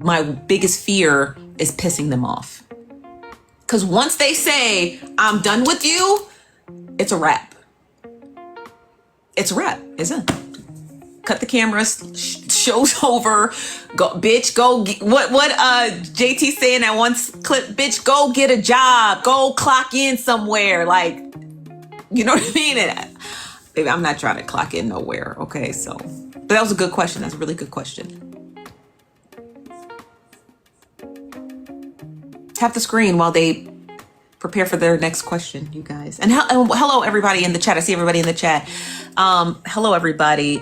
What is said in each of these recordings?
my biggest fear is pissing them off. Because once they say, I'm done with you, it's a wrap. It's a wrap, isn't it? Cut the cameras, show's over. Go, bitch, go get, what JT saying that one clip, bitch, go get a job. Go clock in somewhere. Like, you know what I mean? And, baby, I'm not trying to clock in nowhere, okay? So, but that was a good question. That's a really good question. Tap the screen while they prepare for their next question, you guys. And hello, everybody in the chat. I see everybody in the chat. Hello, everybody.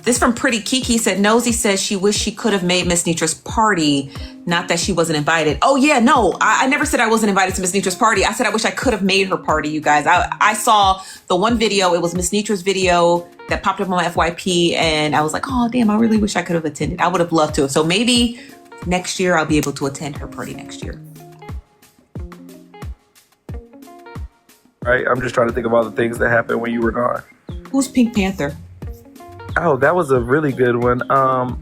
This from Pretty Kiki said, Nosy says she wished she could have made Miss Nitra's party, not that she wasn't invited. Oh, yeah, no, I never said I wasn't invited to Miss Nitra's party. I said I wish I could have made her party, you guys. I saw the one video. It was Miss Nitra's video that popped up on my FYP, and I was like, oh, damn, I really wish I could have attended. I would have loved to. So maybe next year I'll be able to attend her party next year. Right, I'm just trying to think of all the things that happened when you were gone. Who's Pink Panther? Oh, that was a really good one.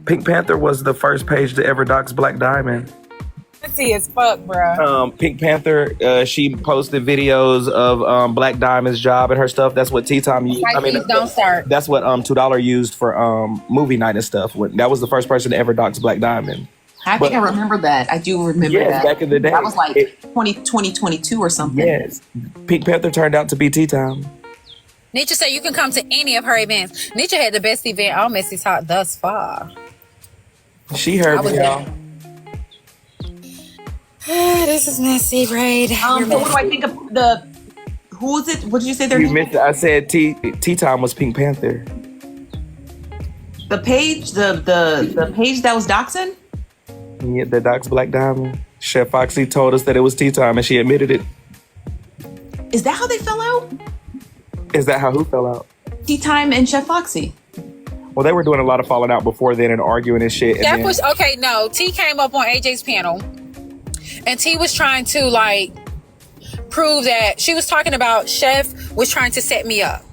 Pink Panther was the first page to ever dox Black Diamond. Pussy as fuck, bro. Pink Panther, she posted videos of Black Diamond's job and her stuff. That's what Tea Time used. Don't start. That's what $2 used for movie night and stuff. That was the first person to ever dox Black Diamond. I think I remember that. I do remember that. Back in the day. That was like 2022 or something. Yes. Pink Panther turned out to be Tea Time. Nietzsche said you can come to any of her events. Nietzsche had the best event on Messy Talk thus far. She heard me, y'all. This is messy, Braid. So what do I think of the... Who is it? What did you say their You name? missed it. I said Tea Time was Pink Panther. The page, the page that was doxing? Yeah, the dox Black Diamond. Chef Foxy told us that it was Tea Time, and she admitted it. Is that how they fell out? Is that how who fell out? Tea Time and Chef Foxy. Well, they were doing a lot of falling out before then and arguing and shit. That was okay. No, T came up on AJ's panel, and T was trying to like prove that she was talking about Chef was trying to set me up.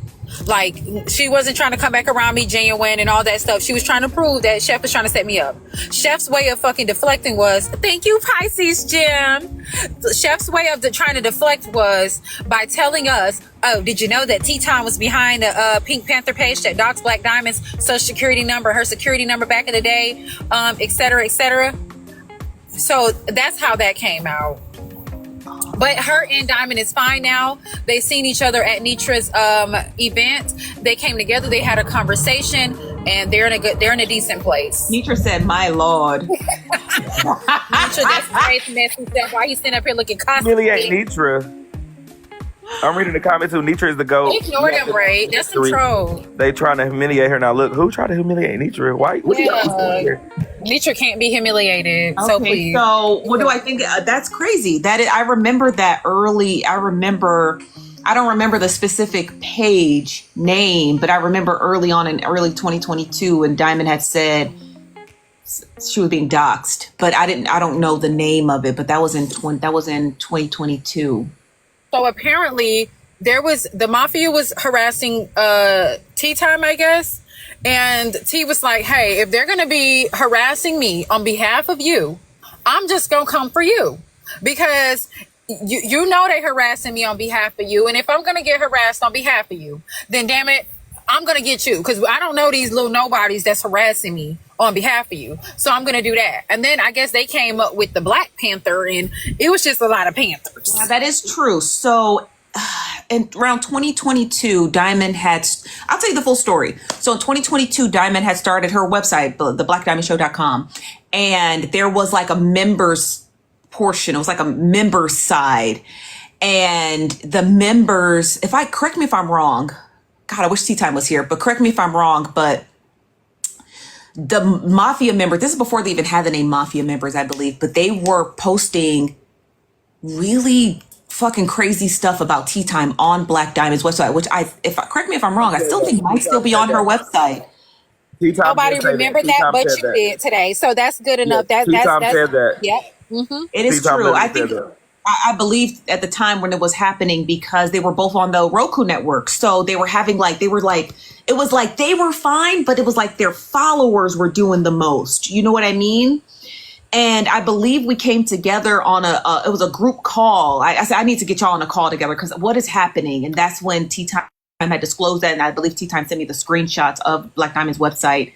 Like, she wasn't trying to come back around me genuine and all that stuff. She was trying to prove that Chef was trying to set me up. Chef's way of fucking deflecting was, thank you, Pisces Jim. Chef's way of trying to deflect was by telling us, oh, did you know that T-Time was behind the Pink Panther page that docs Black Diamond's social security number, her security number back in the day, et cetera, et cetera. So that's how that came out. But her and Diamond is fine now. They've seen each other at Nitra's event. They came together. They had a conversation, and they're in a decent place. Nitra said, "My Lord." Nitra, that's crazy messy stuff. Why you sitting up here looking constantly? Really ain't Nitra. I'm reading the comments too. Nitra is the GOAT. Ignore them, Ray. That's some troll. They trying to humiliate her now. Look, who tried to humiliate Nitra? Why? What yeah. Nitra can't be humiliated. Okay, so please. So what do I think? That's crazy. I remember that early. I don't remember the specific page name, but I remember early on in early 2022 when Diamond had said she was being doxxed, but I don't know the name of it, but that was in 2022. So apparently the mafia was harassing Tea Time, I guess. And T was like, hey, if they're going to be harassing me on behalf of you, I'm just going to come for you. Because you know they harassing me on behalf of you. And if I'm going to get harassed on behalf of you, then damn it, I'm going to get you. Because I don't know these little nobodies that's harassing me on behalf of you. So I'm going to do that. And then I guess they came up with the Black Panther, and it was just a lot of Panthers. Yeah, that is true. So in around 2022, Diamond I'll tell you the full story. So in 2022, Diamond had started her website, theblackdiamondshow.com. And there was like a members portion. It was like a members side. And the members, correct me if I'm wrong. God, I wish Tea Time was here, but correct me if I'm wrong. But the Mafia members, this is before they even had the name Mafia members, I believe, but they were posting really fucking crazy stuff about Tea Time on Black Diamond's website, which correct me if I'm wrong, I still think might still be on her website. Nobody remembered that, but you did today. So that's good enough. Tea Time said that. Yep. Mm-hmm. It is true. I think I believe at the time when it was happening because they were both on the Roku network. So they were having it was like they were fine, but it was like their followers were doing the most. You know what I mean? And I believe we came together on it was a group call. I said, I need to get y'all on a call together because what is happening? And that's when Tea Time had disclosed that. And I believe Tea Time sent me the screenshots of Black Diamond's website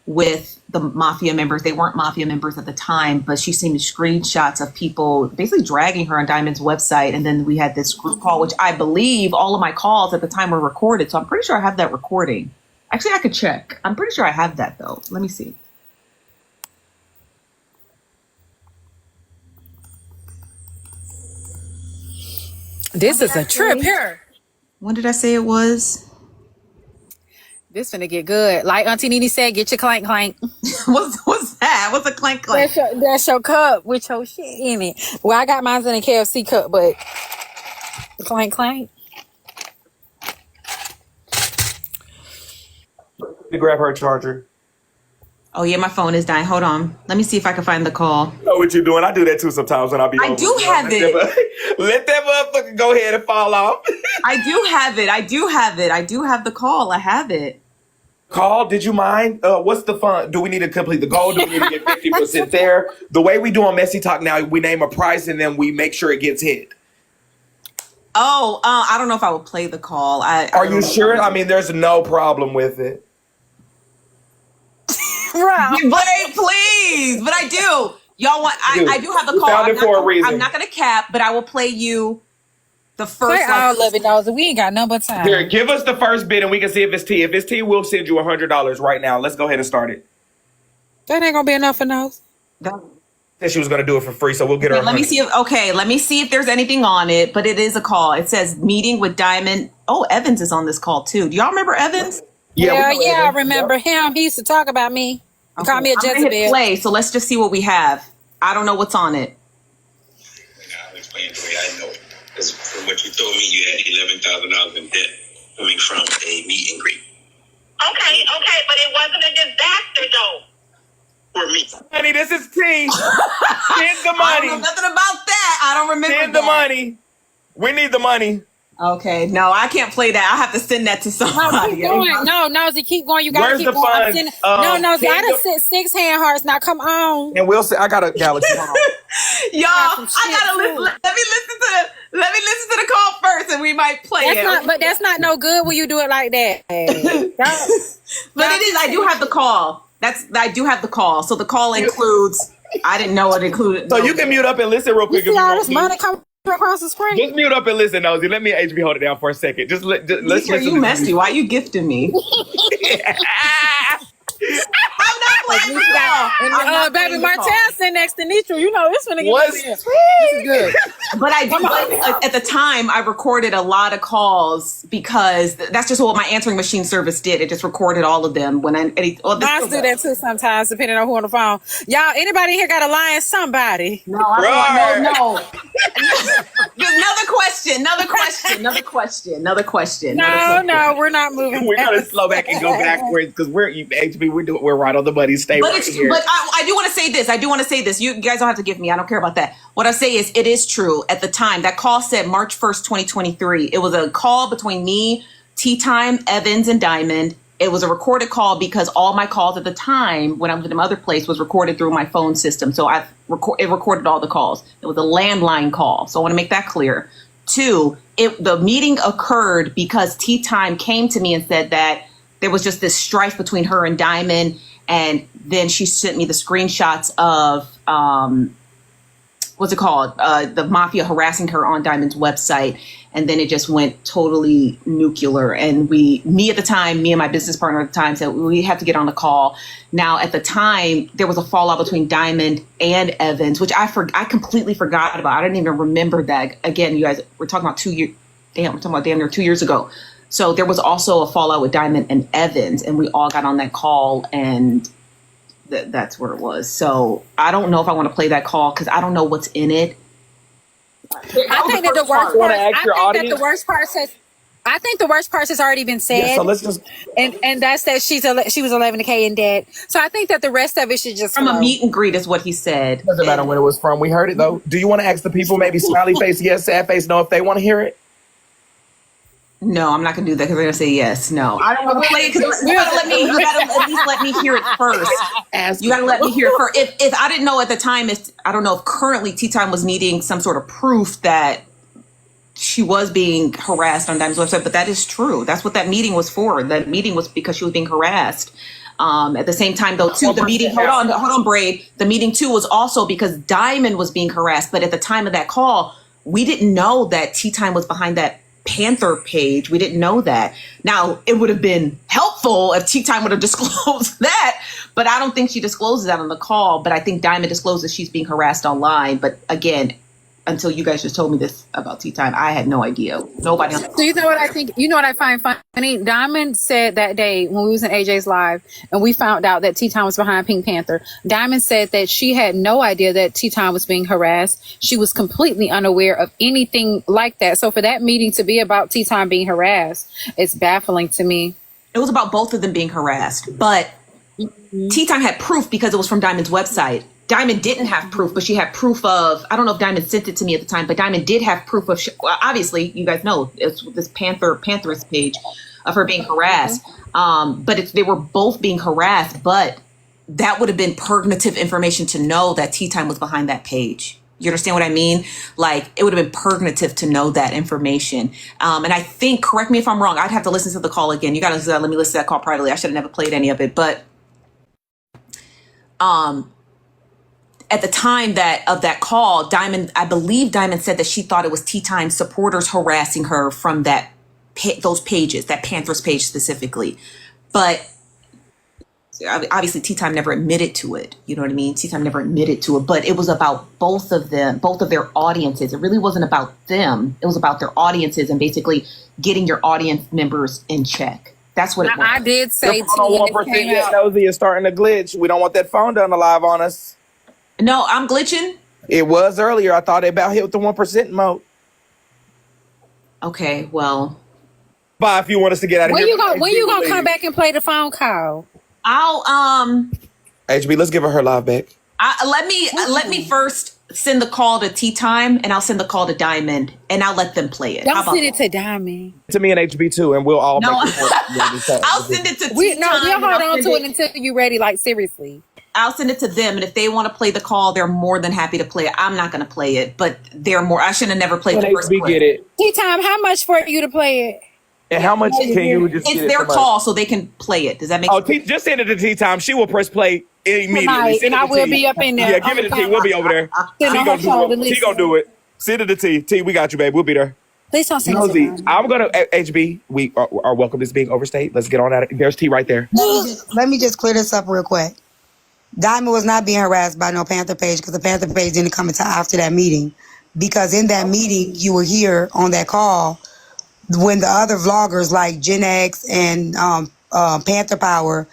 with the mafia members. They weren't mafia members at the time, but she sent me screenshots of people basically dragging her on Diamond's website. And then we had this group call, which I believe all of my calls at the time were recorded. So I'm pretty sure I have that recording. Actually, I could check. I'm pretty sure I have that though. Let me see. This is a trip here. When did I say it was? This finna get good. Like Auntie Nene said, get your clank clank. What's that? What's a clank clank? That's your cup with your shit in it. Well, I got mine in a KFC cup, but clank clank. To grab her charger. Oh yeah, my phone is dying. Hold on. Let me see if I can find the call. You know what you're doing? I do that too sometimes when I be. I do have it. Let that motherfucker go ahead and fall off. I do have it. I do have the call. I have it. Call, did you mind? What's the fun? Do we need to complete the goal? Do we need to get 50% there? The way we do on Messy Talk now, we name a price and then we make sure it gets hit. Oh, I don't know if I will play the call. Are you sure? I mean, there's no problem with it. Right. But please, but I do. Y'all want? I do have the call. Found it for a reason. I'm not gonna cap, but I will play you the first. I'll love it, dollars. We ain't got no but time. Here, give us the first bid and we can see if it's tea. If it's tea, we'll send you $100 right now. Let's go ahead and start it. That ain't gonna be enough for those. Said she was gonna do it for free, so we'll get her. Let me see if there's anything on it. But it is a call. It says meeting with Diamond. Oh, Evans is on this call too. Do y'all remember Evans? Yeah, I remember him. He used to talk about me. He called me a Jezebel. I'm gonna hit play, so let's just see what we have. I don't know what's on it. I'll explain the way I know it. Because from what you told me, you had $11,000 in debt coming from a meet and greet. Okay, but it wasn't a disaster though. For me. Honey, this is tea. Send the money. I don't know nothing about that. I don't remember. Send the money. We need the money. Okay, no, I can't play that. I have to send that to somebody. No, Nosy, keep going. You gotta Where's keep the going. funds? Nosy, I done sent 6 hand hearts. Now come on. And we'll see. I got a galaxy. Y'all, I gotta listen. Let me listen to the call first, and we might play it. But that's not no good when you do it like that. But it is. I do have the call. I do have the call. So the call includes. I didn't know it included. So you can mute up and listen real quick. You see all this money coming across the screen? Just mute up and listen, Nosy. Let me HB hold it down for a second. Let's listen. You messy. Why you gifting me? I'm not playing the call. Baby Martell sitting next to Nitro. You know, it's gonna get What's this is good. But at the time, I recorded a lot of calls because that's just what my answering machine service did. It just recorded all of them when I do that too sometimes, depending on who on the phone. Y'all, anybody here got a line? Somebody? No, I don't want no. Another question. No, we're not moving. We're gonna slow back and go backwards because we're right on the money. Stay But right here. But I do want to say this. You guys don't have to give me. I don't care about that. What I say is, it is true. At the time, that call said March 1st, 2023. It was a call between me, Tea Time, Evans, and Diamond. It was a recorded call because all my calls at the time, when I was in another place, was recorded through my phone system. So it recorded all the calls. It was a landline call. So I want to make that clear. 2, the meeting occurred because Tea Time came to me and said that there was just this strife between her and Diamond. And then she sent me the screenshots of, the mafia harassing her on Diamond's website. And then it just went totally nuclear. And me and my business partner at the time said, we have to get on the call. Now, at the time, there was a fallout between Diamond and Evans, which I completely forgot about. I didn't even remember that. Again, you guys, we're talking about damn near 2 years ago. So there was also a fallout with Diamond and Evans, and we all got on that call, and that's where it was. So I don't know if I want to play that call because I don't know what's in it. I think that the worst part says, I think the worst part has already been said. Yeah, so let's just and that's that she was 11K in debt. So I think that the rest of it should just From a flow. meet and greet is what he said. doesn't matter when it was from. We heard it though. Do you want to ask the people, maybe smiley face yes, sad face no, if they want to hear it? No, I'm not gonna do that because they're gonna say yes. No, I don't want to play it because you gotta let me. You gotta at least let me hear it first. You gotta let me hear it first. If I didn't know at the time, if I don't know if currently Tea Time was needing some sort of proof that she was being harassed on Diamond's website, but that is true. That's what that meeting was for. That meeting was because she was being harassed. At the same time, though, too, the meeting. Hold on, Braid. The meeting too was also because Diamond was being harassed. But at the time of that call, we didn't know that Tea Time was behind that Panther page. We didn't know that. Now, it would have been helpful if Tea Time would have disclosed that, but I don't think she discloses that on the call. But I think Diamond discloses she's being harassed online. But again, until you guys just told me this about Tea Time, I had no idea. Nobody else. So you know what I think? You know what I find funny? Diamond said that day when we was in AJ's live and we found out that Tea Time was behind Pink Panther. Diamond said that she had no idea that Tea Time was being harassed. She was completely unaware of anything like that. So for that meeting to be about Tea Time being harassed, it's baffling to me. It was about both of them being harassed, but Tea Time had proof because it was from Diamond's website. Diamond didn't have proof, but she had proof of, I don't know if Diamond sent it to me at the time, but Diamond did have proof of, well, obviously, you guys know, it's this Pantheress page of her being harassed. But they were both being harassed, but that would have been purgative information to know that Tea Time was behind that page. You understand what I mean? Like, it would have been purgative to know that information. And I think, correct me if I'm wrong, I'd have to listen to the call again. You got to let me listen to that call privately. I should have never played any of it, but at the time of that call, I believe Diamond said that she thought it was Tea Time supporters harassing her from those pages, that Panthers page specifically. But obviously Tea Time never admitted to it. You know what I mean? Tea Time never admitted to it, but it was about both of them, both of their audiences. It really wasn't about them. It was about their audiences and basically getting your audience members in check. That's what it was. I did say the phone on 1% yet nosy is starting to glitch. We don't want that phone done live on us. No, I'm glitching. It was earlier. I thought it about hit the 1% mode. Okay, well, Bye if you want us to get out of when here. when you gonna come back and play the phone call? I'll HB, let's give her live back. let me first send the call to Tea Time, and I'll send the call to Diamond, and I'll let them play it. Don't How about send it that? to Diamond. To me and HB too, and we'll all No. make it. I'll send it to Tea Time. We'll and hold I'll on send to it until you're ready. Like seriously. I'll send it to them, and if they want to play the call, they're more than happy to play it. I'm not going to play it, but they're more. I should have never played Let the first HB play. get it. Tea Time, how much for you to play it? And how much can you just It's get it their from us? call, so they can play it. Does that make Oh, sense? just send it to Tea Time. She will press play immediately. Tonight, Send and it I to will T. be up in there. Yeah, give it to T. We'll be over there. Sitting He on gonna her shoulder, do it. He listen. gonna do it. Send it to T. T, we got you, babe. We'll be there. Please don't send it to Nosy, Diamond. I'm gonna HB. We our welcome is being overstayed. Let's get on at it. There's T right there. Let me just clear this up real quick. Diamond was not being harassed by no Panther page because the Panther page didn't come until after that meeting. Because in that meeting, you were here on that call when the other vloggers like Gen X and Panther Power,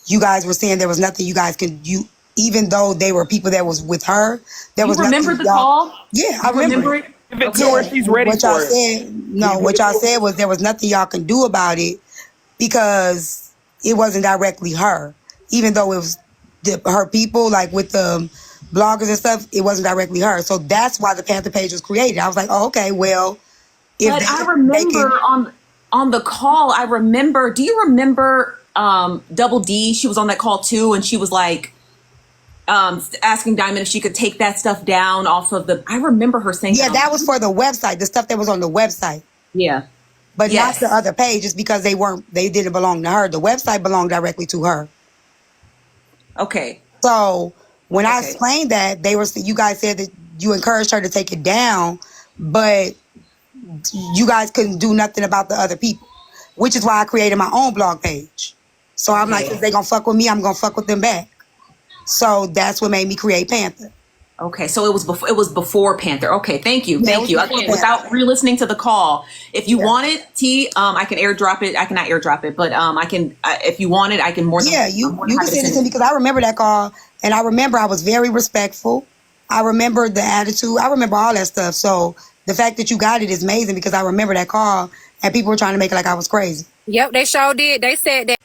you guys were saying there was nothing you guys could you. Even though they were people that was with her, there was Remember nothing the y'all- call? Yeah, I remember it. Give it to her. She's ready What for y'all it. said, what y'all said was there was nothing y'all can do about it because it wasn't directly her. Even though it was her people, like with the bloggers and stuff, it wasn't directly her. So that's why the Panther page was created. I was like, oh, okay, well, if But they- I they remember can- on the call. I remember. Do you remember Double D? She was on that call too, and she was like asking Diamond if she could take that stuff down off of the. I remember her saying, yeah, that was for the website, the stuff that was on the website. yeah. But Yes. not the other page, just because they didn't belong to her. The website belonged directly to her. Okay. So when I Okay. explained that, you guys said that you encouraged her to take it down, but you guys couldn't do nothing about the other people, which is why I created my own blog page. So I'm like, if they gonna fuck with me, I'm gonna fuck with them back. So that's what made me create Panther. Okay, so it was before Panther. Okay, thank you, Yeah, it thank was you. before Again, without re-listening to the call, if you Yeah. want it, T, I can airdrop it. I cannot airdrop it, but I can. If you want it, I can more than. Yeah, I'm you more than can happy send it to me because I remember that call, and I remember I was very respectful. I remember the attitude. I remember all that stuff. So the fact that you got it is amazing because I remember that call, and people were trying to make it like I was crazy. Yep, they sure did. They said that.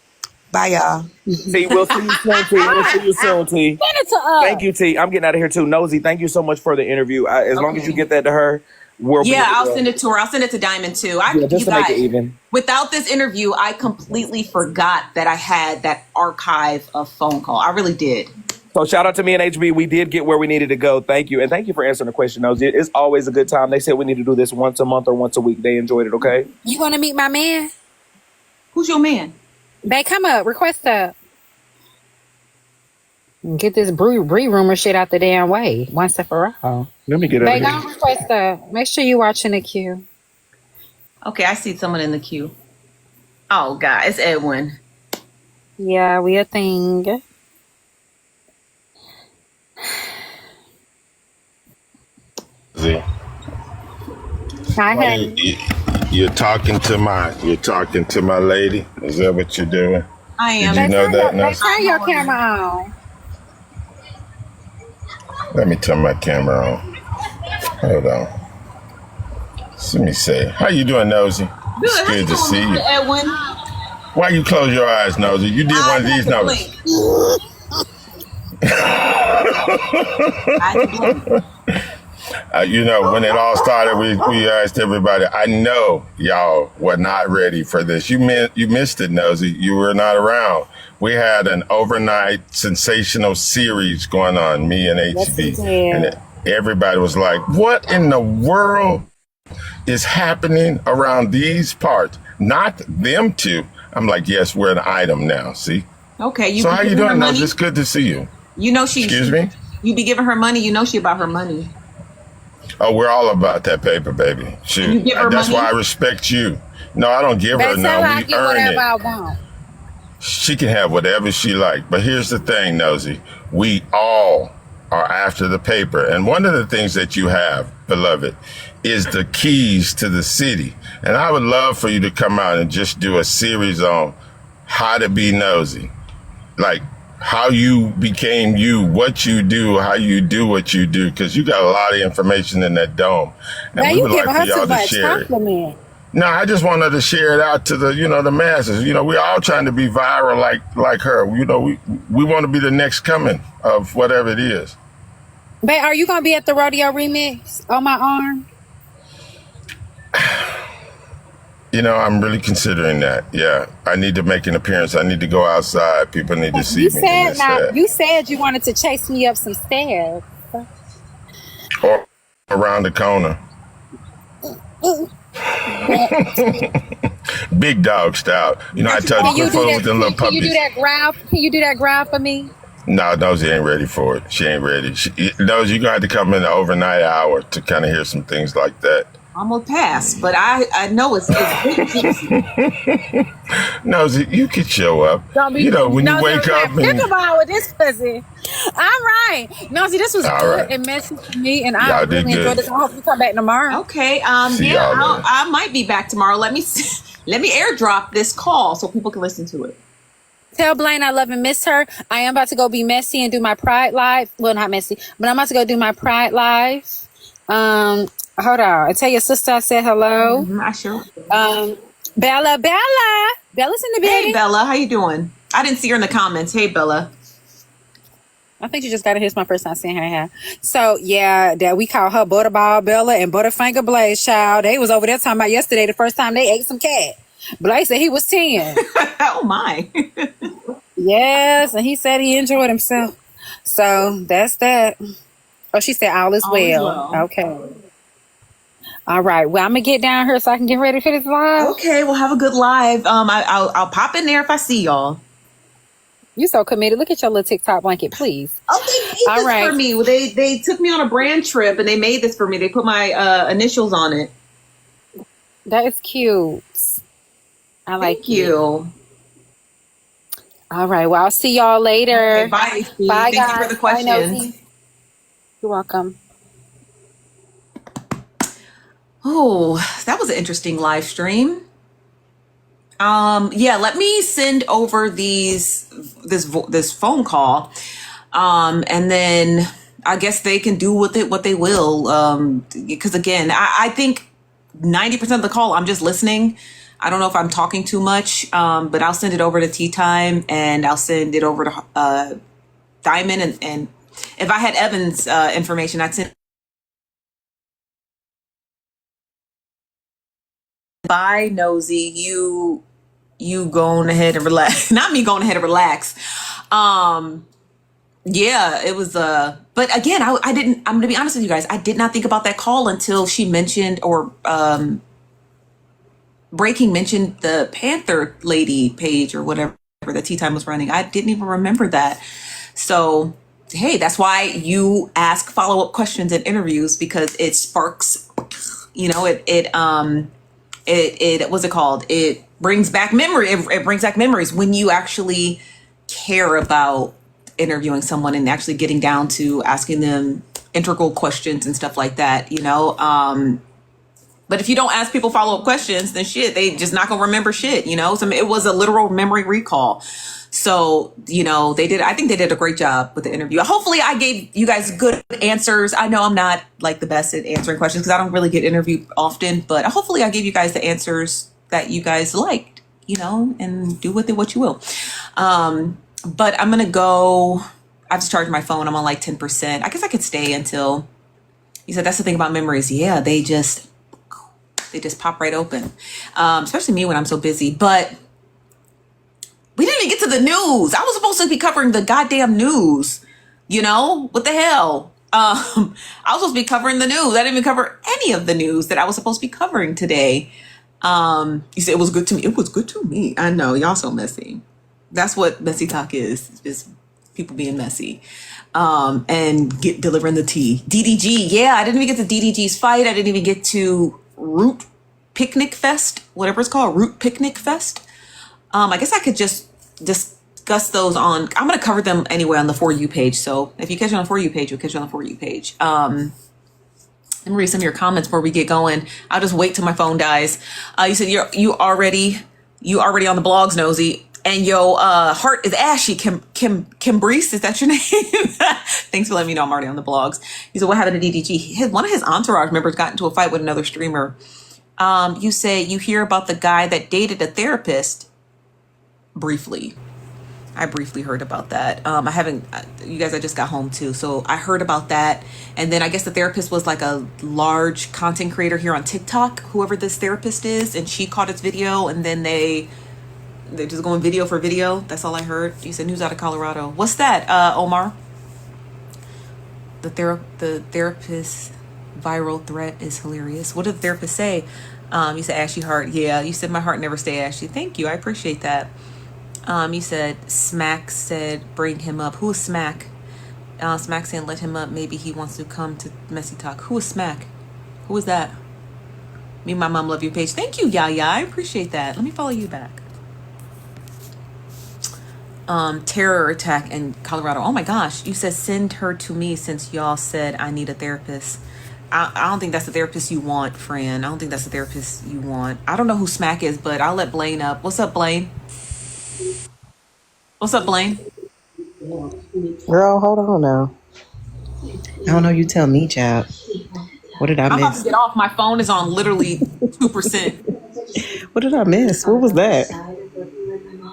Bye, y'all. T, we'll see you soon, T. We'll see you soon, T. Send it to us. Thank you, T. I'm getting out of here too. Nosy, thank you so much for the interview. As long as you get that to her, we'll be Yeah, able to I'll go. send it to her. I'll send it to Diamond too. Yeah, just you to make it guys, even. without this interview, I completely forgot that I had that archive of phone call. I really did. So shout out to me and HB. We did get where we needed to go. Thank you. And thank you for answering the question, Nosy. It's always a good time. They said we need to do this once a month or once a week. They enjoyed it, okay? You want to meet my man? Who's your man? Babe, come up. Request up. Get this Bree rumor shit out the damn way once and for all. Let me get Babe, out go of here. request up. Make sure you watching the queue. Okay, I see someone in the queue. Oh, God, it's Edwin. Yeah, we a thing. See, Hi, Why honey. you're talking to my lady. Is that what you're doing? I am. Did you know that? No. Turn your camera on. Let me turn my camera on. Hold on. Let me say, how you doing, Nosy? It's good to see you. Edwin. Why you close your eyes, Nosy? You did one of these numbers. You know, when it all started, we asked everybody. I know y'all were not ready for this. You missed it, Nosy. You were not around. We had an overnight sensational series going on, me and Yes, we HB. did. And everybody was like, what in the world is happening around these parts? Not them two. I'm like, yes, we're an item now. See? Okay, you So be how you giving her doing, money? Nosy? It's good to see you. You know she. Excuse me? You be giving her money. You know she about her money. Oh, we're all about that paper, baby. You Shoot. give her That's money? why I respect you. No, I don't give her Babe, tell her no. I We get earn whatever it. I want. She can have whatever she likes. But here's the thing, Nosy. We all are after the paper. And one of the things that you have, beloved, is the keys to the city. And I would love for you to come out and just do a series on how to be nosy. Like how you became you, what you do, how you do what you do. Because you got a lot of information in that dome. And Man, we you would like giving for her too y'all to much share it. compliment. No, I just wanted to share it out to the masses. We're all trying to be viral like her. We want to be the next coming of whatever it is. Babe, are you gonna be at the rodeo remix on my arm? I'm really considering that. Yeah, I need to make an appearance. I need to go outside. People need to see You me. and said this, now. that. You said you wanted to chase me up some stairs. Or around the corner. Big dog style. I told Can you you do before that? with them little Can you do puppies. that growl? Can you do that growl for me? No, Nosy ain't ready for it. She ain't ready. Nosy, you're going to have to come in the overnight hour to kind of hear some things like that. I'm gonna pass, but I know it's big juicy. Nosy, you could show up. Don't be. When no, you wake up and pickleball with this pussy. All right. No, see, this was All good right. and messy for me, and I Y'all did really good. enjoyed this. I hope you come back tomorrow. Okay. See Yeah, y'all later. I might be back tomorrow. Let me airdrop this call so people can listen to it. Tell Blaine I love and miss her. I am about to go be messy and do my Pride Live. Well, not messy, but I'm about to go do my Pride Live. Hold on. I tell your sister I said hello. I sure. Bella's in the building. Hey Bella, how you doing? I didn't see her in the comments. Hey Bella. I think you just got it. Here's my first time seeing her here. So yeah, that we call her Butterball Bella and Butterfinger Blaze, child. They was over there talking about yesterday the first time they ate some cat. Blaze said he was 10. Oh my. Yes, and he said he enjoyed himself. So that's that. Oh, she said all is All is well. well. Okay. All right. Well, I'm gonna get down here so I can get ready for this live. Okay, we'll have a good live. I'll pop in there if I see y'all. You so committed. Look at your little TikTok blanket, please. Oh, they made All this right. for me. They took me on a brand trip and they made this for me. They put my initials on it. That is cute. I like Thank you. All right. Well, I'll see y'all later. Okay, bye. Bye, Thank guys. you for the Bye, questions. Nosy. You're welcome. Oh, that was an interesting live stream. Yeah, let me send over this phone call. And then I guess they can do with it what they will. Because again, I think 90% of the call, I'm just listening. I don't know if I'm talking too much, but I'll send it over to Tea Time, and I'll send it over to Diamond, and if I had Evan's information, I'd send. Bye, Nosy. You going ahead and relax. Not me going ahead and relax. Yeah, it was but again, I didn't, I'm gonna be honest with you guys, I did not think about that call until she mentioned, or Breaking mentioned the Panther lady page or whatever that Tea Time was running. I didn't even remember that. So hey, that's why you ask follow-up questions in interviews, because it sparks, you know, it what's it called? It brings back memory. It brings back memories when you actually care about interviewing someone and actually getting down to asking them integral questions and stuff like that, you know? But if you don't ask people follow-up questions, then shit, they just not gonna remember shit, you know? So it was a literal memory recall. So, you know, I think they did a great job with the interview. Hopefully I gave you guys good answers. I know I'm not like the best at answering questions because I don't really get interviewed often, but hopefully I gave you guys the answers that you guys liked, you know, and do with it what you will. But I'm going to go, I just charged my phone. I'm on like 10%. I guess I could stay until, you said that's the thing about memories. Yeah, they just pop right open. Especially me when I'm so busy, but we didn't even get to the news. I was supposed to be covering the goddamn news. You know, what the hell? I was supposed to be covering the news. I didn't even cover any of the news that I was supposed to be covering today. You said it was good to me. It was good to me. I know, y'all so messy. That's what messy talk is people being messy. And delivering the tea. DDG, yeah, I didn't even get to DDG's fight. I didn't even get to Root Picnic Fest, whatever it's called, Root Picnic Fest. I guess I could just discuss those I'm going to cover them anyway on the For You page. So if you catch it on the For You page, you'll catch it on the For You page. Let me read some of your comments before we get going. I'll just wait till my phone dies. You said you already on the blogs, Nosy. And your heart is ashy. Kim Brees, is that your name? Thanks for letting me know I'm already on the blogs. He said, what happened to DDG? One of his entourage members got into a fight with another streamer. You say you hear about the guy that dated a therapist. Briefly. I briefly heard about that. I haven't, you guys, I just got home too. So I heard about that. And then I guess the therapist was like a large content creator here on TikTok, whoever this therapist is. And she caught his video, and then they're just going video for video. That's all I heard. You said news out of Colorado. What's that, Omar? The therapist viral threat is hilarious. What did the therapist say? You said ashy heart. Yeah, you said my heart never stay ashy. Thank you. I appreciate that. You said Smack said bring him up. Who is Smack? Smack saying let him up. Maybe he wants to come to Messy Talk. Who is Smack? Who is that? Me and my mom love you page. Thank you, Yaya. I appreciate that. Let me follow you back. Terror attack in Colorado. Oh my gosh. You said send her to me since y'all said I need a therapist. I don't think that's the therapist you want, friend. I don't think that's the therapist you want. I don't know who Smack is, but I'll let Blaine up. What's up, Blaine? What's up, Blaine? Girl, hold on now. I don't know. You tell me, child. What did I miss? I'm about to get off. My phone is on literally 2%. What did I miss? What was that?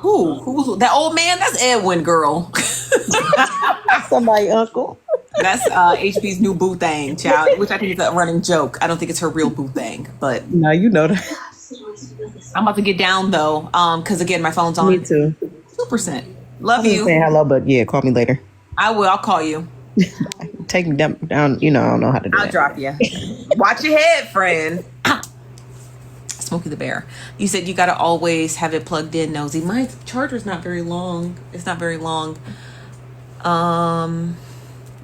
Who? That old man? That's Edwin, girl. Somebody, uncle. That's HB's new boo thing, child, which I think is a running joke. I don't think it's her real boo thing, but no, you know that. I'm about to get down though, because again, my phone's on. Me too. 2%. Love you. Saying hello, but yeah, call me later. I will. I'll call you. Take me down. You know, I don't know how to do I'll that. drop you. Watch your head, friend. Smokey the Bear. You said you got to always have it plugged in, Nosy. My charger's not very long. It's not very long.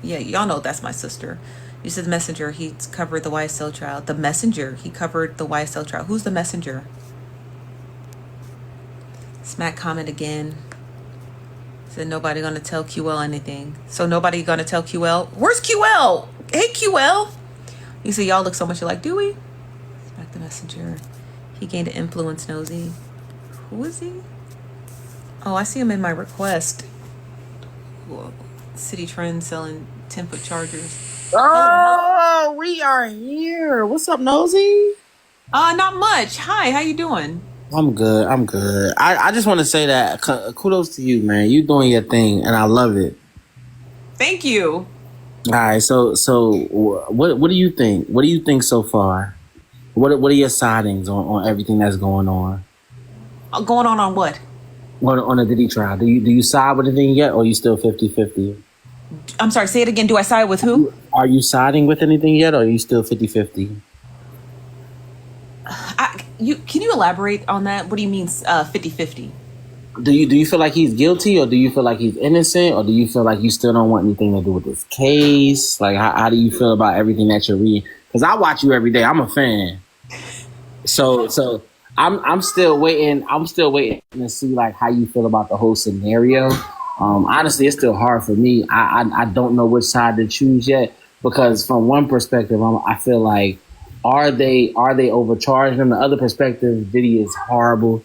Yeah, y'all know that's my sister. You said the messenger. He covered the YSL trial. The messenger. He covered the YSL trial. Who's the messenger? Smack comment again. Said nobody gonna tell QL anything. So nobody gonna tell QL. Where's QL? Hey QL. You said y'all look so much alike. Do we? Smack the messenger. He gained an influence, Nosy. Who is he? Oh, I see him in my request. Whoa. City Trend selling 10-foot chargers. Oh, we are here. What's up, Nosy? Not much. Hi, how you doing? I'm good. I'm good. I just want to say that kudos to you, man. You doing your thing, and I love it. Thank you. All right. So what do you think? What do you think so far? What are your sidings on everything that's going on? Going on what? On the Diddy trial. Do you side with anything yet, or are you still 50-50? I'm sorry, say it again. Do I side with who? Are you siding with anything yet, or are you still 50-50? Can you elaborate on that? What do you mean 50-50? Do you feel like he's guilty, or do you feel like he's innocent, or do you feel like you still don't want anything to do with this case? Like, how do you feel about everything that you're reading? Because I watch you every day. I'm a fan. So I'm still waiting. I'm still waiting to see like how you feel about the whole scenario. Honestly, it's still hard for me. I don't know which side to choose yet, because from one perspective, I feel like are they overcharged? From the other perspective, Diddy is horrible.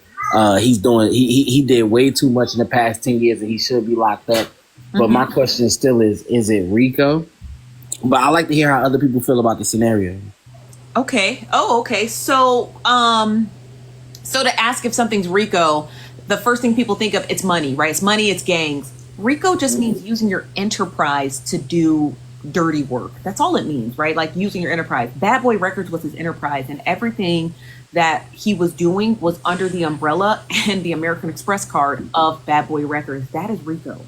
He did way too much in the past 10 years, and he should be locked up. But my question still is it Rico? But I like to hear how other people feel about the scenario. Okay. Oh, okay. So to ask if something's Rico, the first thing people think of, it's money, right? It's money, it's gangs. Rico just means using your enterprise to do dirty work. That's all it means, right? Like using your enterprise. Bad Boy Records was his enterprise, and everything that he was doing was under the umbrella and the American Express card of Bad Boy Records. That is Rico.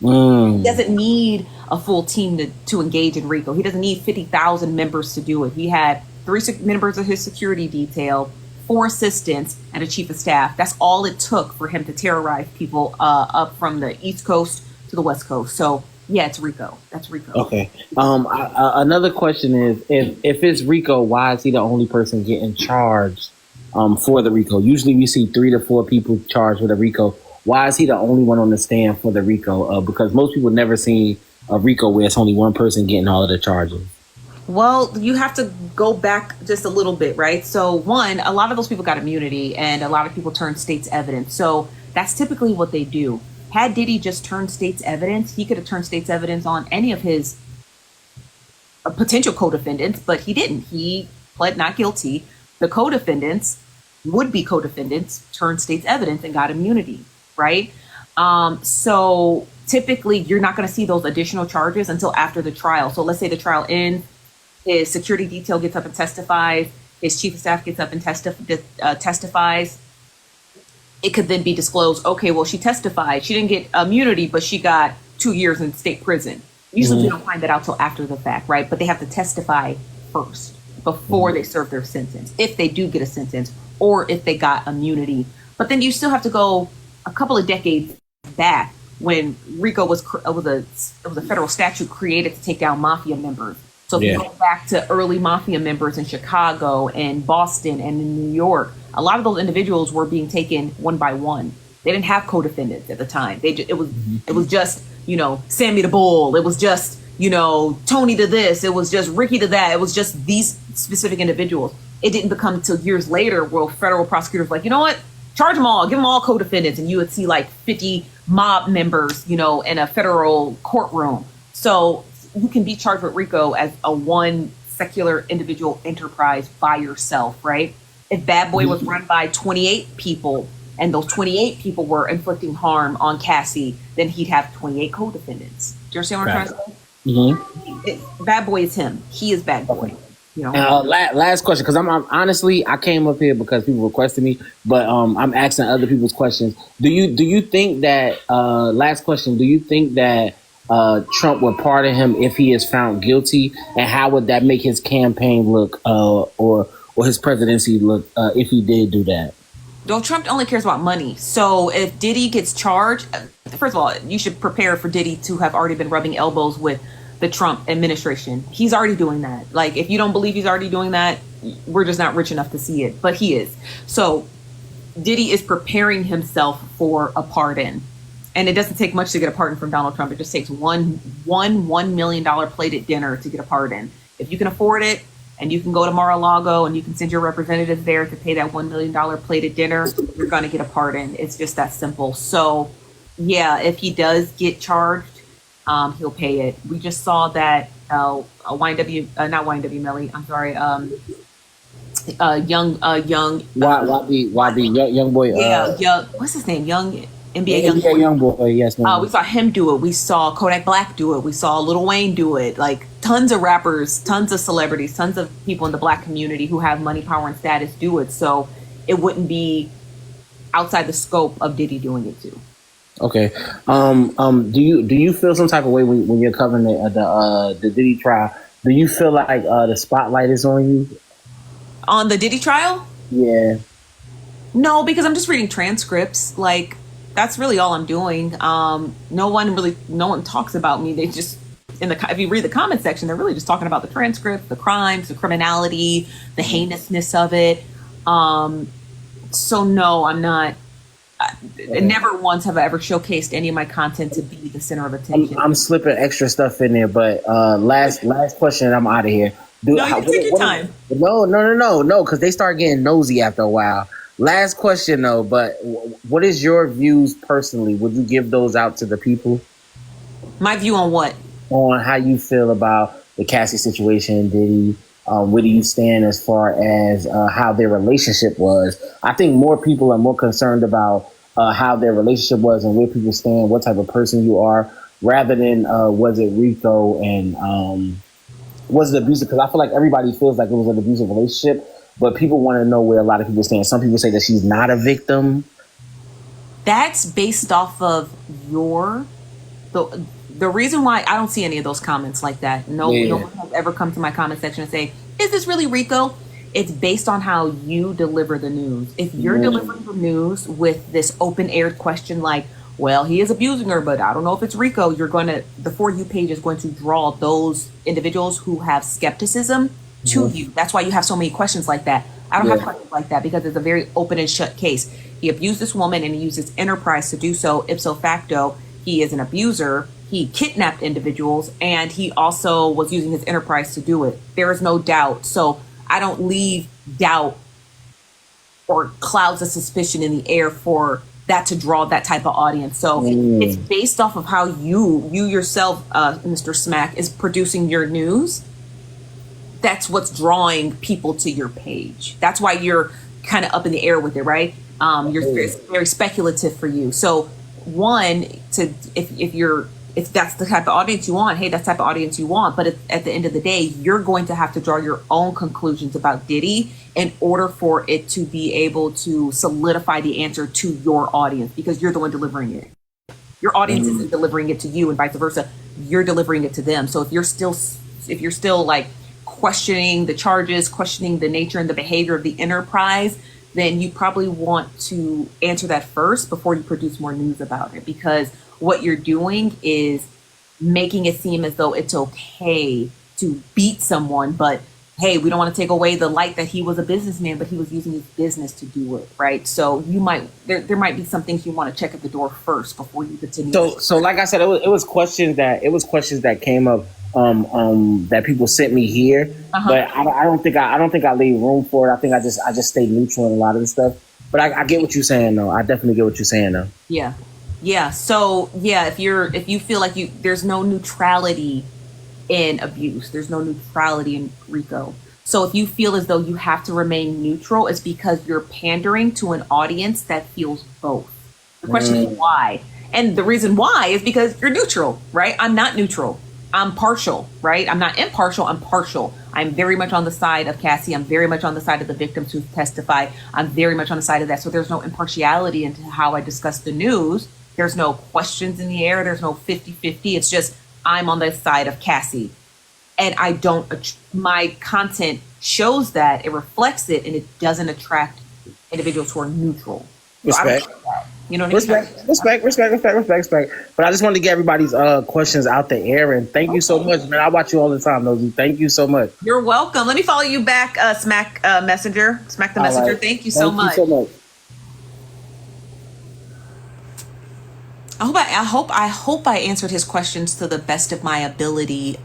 He doesn't need a full team to engage in Rico. He doesn't need 50,000 members to do it. He had 3 members of his security detail, 4 assistants, and a chief of staff. That's all it took for him to terrorize people up from the East Coast to the West Coast. So yeah, it's Rico. That's Rico. Okay. Another question is, if it's Rico, why is he the only person getting charged for the Rico? Usually we see 3 to 4 people charged with a Rico. Why is he the only one on the stand for the Rico? Because most people never see a Rico where it's only one person getting all of the charges. Well, you have to go back just a little bit, right? So one, a lot of those people got immunity, and a lot of people turned state's evidence. So that's typically what they do. Had Diddy just turned state's evidence, he could have turned state's evidence on any of his potential co-defendants, but he didn't. He pled not guilty. The co-defendants, would-be co-defendants, turned state's evidence and got immunity, right? So typically you're not going to see those additional charges until after the trial. So let's say the trial ends, his security detail gets up and testifies, his chief of staff gets up and testifies. It could then be disclosed, okay, well, she testified. She didn't get immunity, but she got 2 years in state prison. Usually we don't find that out till after the fact, right? But they have to testify first before they serve their sentence, if they do get a sentence or if they got immunity. But then you still have to go a couple of decades back when Rico was a federal statute created to take down mafia members. So if you go back to early mafia members in Chicago and Boston and in New York, a lot of those individuals were being taken one by one. They didn't have co-defendants at the time. It was just, Sammy the Bull. It was just, Tony to this. It was just Ricky to that. It was just these specific individuals. It didn't become until years later where federal prosecutors were like, you know what? Charge them all. Give them all co-defendants. And you would see like 50 mob members, in a federal courtroom. So you can be charged with Rico as a one secular individual enterprise by yourself, right? If Bad Boy was run by 28 people and those 28 people were inflicting harm on Cassie, then he'd have 28 co-defendants. Do you understand what I'm trying to say? Bad Boy is him. He is Bad Boy. Last question, because I'm honestly, I came up here because people requested me, but I'm asking other people's questions. Do you think that last question? Do you think that Trump would pardon him if he is found guilty, and how would that make his campaign look, or his presidency look, if he did do that? Well, Trump only cares about money. So if Diddy gets charged, first of all, you should prepare for Diddy to have already been rubbing elbows with the Trump administration. He's already doing that. Like, if you don't believe he's already doing that, we're just not rich enough to see it. But he is. So Diddy is preparing himself for a pardon. And it doesn't take much to get a pardon from Donald Trump. It just takes $1 million plated dinner to get a pardon. If you can afford it, and you can go to Mar-a-Lago and you can send your representative there to pay that $1 million plated dinner, you're going to get a pardon. It's just that simple. So, yeah, if he does get charged, he'll pay it. We just saw that young. Young boy. Young. What's his name? Young NBA Young boy. Yes, man. We saw him do it. We saw Kodak Black do it. We saw Lil Wayne do it. Like tons of rappers, tons of celebrities, tons of people in the Black community who have money, power, and status do it. So it wouldn't be outside the scope of Diddy doing it too. Okay. Do you feel some type of way when you're covering the Diddy trial? Do you feel like the spotlight is on you? On the Diddy trial? Yeah. No, because I'm just reading transcripts. Like that's really all I'm doing. No one talks about me. They just if you read the comment section, they're really just talking about the transcript, the crimes, the criminality, the heinousness of it. So no, I'm not. Never once have I ever showcased any of my content to be the center of attention. I'm slipping extra stuff in there, but last question, and I'm out of here. You take your time. No, because they start getting nosy after a while. Last question though, but what is your views personally? Would you give those out to the people? My view on what? On how you feel about the Cassie situation, Diddy. Where do you stand as far as how their relationship was? I think more people are more concerned about how their relationship was and where people stand, what type of person you are, rather than was it Rico and was it abusive? Because I feel like everybody feels like it was an abusive relationship, but people want to know where a lot of people stand. Some people say that she's not a victim. That's based off of the reason why I don't see any of those comments like that. No one has ever come to my comment section and say, is this really Rico? It's based on how you deliver the news. If you're delivering the news with this open-aired question like, well, he is abusing her, but I don't know if it's Rico, the For You page is going to draw those individuals who have skepticism to you. That's why you have so many questions like that. I don't have questions like that because it's a very open and shut case. He abused this woman and he used his enterprise to do so. Ipso facto, he is an abuser. He kidnapped individuals and he also was using his enterprise to do it. There is no doubt. So I don't leave doubt or clouds of suspicion in the air for that to draw that type of audience. So it's based off of how you yourself, Mr. Smack, is producing your news. That's what's drawing people to your page. That's why you're kind of up in the air with it, right? It's very speculative for you. So one, if that's the type of audience you want, hey, that's the type of audience you want. But at the end of the day, you're going to have to draw your own conclusions about Diddy in order for it to be able to solidify the answer to your audience, because you're the one delivering it. Your audience isn't delivering it to you and vice versa. You're delivering it to them. So if you're still like questioning the charges, questioning the nature and the behavior of the enterprise, then you probably want to answer that first before you produce more news about it, because what you're doing is making it seem as though it's okay to beat someone, but hey, we don't want to take away the light that he was a businessman, but he was using his business to do it, right? So there might be some things you want to check at the door first before you continue. So like I said, it was questions that came up that people sent me here, but I don't think I leave room for it. I think I just stay neutral in a lot of the stuff. But I get what you're saying though. I definitely get what you're saying though. Yeah. So if you feel like there's no neutrality in abuse, there's no neutrality in Rico. So if you feel as though you have to remain neutral, it's because you're pandering to an audience that feels both. The question is why? And the reason why is because you're neutral, right? I'm not neutral. I'm partial, right? I'm not impartial. I'm partial. I'm very much on the side of Cassie. I'm very much on the side of the victims who testify. I'm very much on the side of that. So there's no impartiality into how I discuss the news. There's no questions in the air. There's no 50-50. It's just I'm on the side of Cassie. And my content shows that, it reflects it, and it doesn't attract individuals who are neutral. Respect. So you know what I mean? Respect. But I just wanted to get everybody's questions out the air, and thank you so much, man. I watch you all the time, Nosy. Thank you so much. You're welcome. Let me follow you back, Smack Messenger. Smack the Messenger. Right. Thank you so much. I hope I answered his questions to the best of my ability.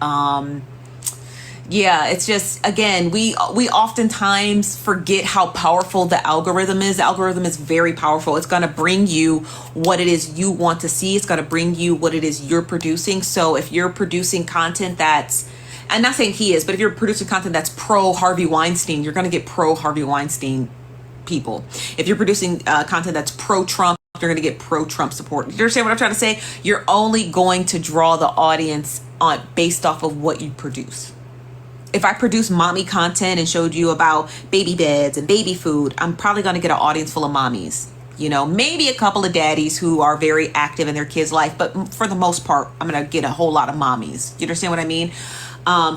It's just, again, we oftentimes forget how powerful the algorithm is. The algorithm is very powerful. It's going to bring you what it is you want to see. It's going to bring you what it is you're producing. So if you're producing content that's I'm not saying he is, but if you're producing content that's pro Harvey Weinstein, you're going to get pro Harvey Weinstein people. If you're producing content that's pro Trump, you're going to get pro Trump support. You understand what I'm trying to say? You're only going to draw the audience on based off of what you produce. If I produce mommy content and showed you about baby beds and baby food, I'm probably going to get an audience full of mommies. You know, maybe a couple of daddies who are very active in their kids' life, but for the most part, I'm going to get a whole lot of mommies. You understand what I mean?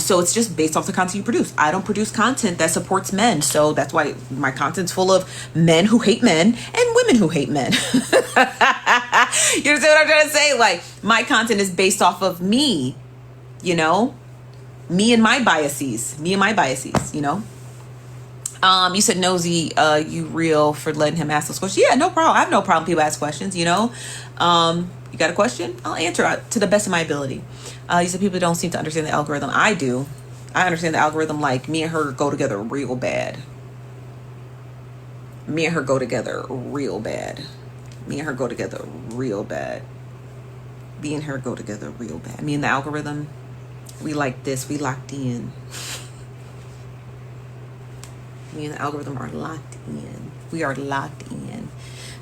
So it's just based off the content you produce. I don't produce content that supports men. So that's why my content's full of men who hate men and women who hate men. You understand what I'm trying to say? Like, my content is based off of me, you know? Me and my biases, you know? You said Nosy, you real for letting him ask those questions. Yeah, no problem. I have no problem people ask questions, you know? You got a question? I'll answer it to the best of my ability. You said people don't seem to understand the algorithm. I do. I understand the algorithm. Like, me and her go together real bad. Me and her go together real bad. Me and her go together real bad. Me and her go together real bad. Me and the algorithm, we like this. We locked in. Me and the algorithm are locked in. We are locked in.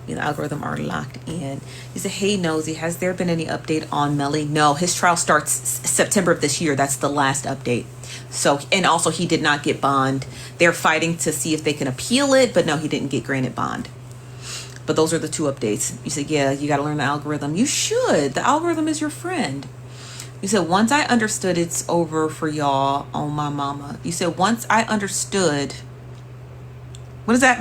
Me and the algorithm are locked in. He said, hey, Nosy, has there been any update on Melly? No, his trial starts September of this year. That's the last update. So, and also he did not get bond. They're fighting to see if they can appeal it, but no, he didn't get granted bond. But those are the two updates. You said, yeah, you got to learn the algorithm. You should. The algorithm is your friend. You said, once I understood, it's over for y'all on my mama. You said, once I understood, what does that mean?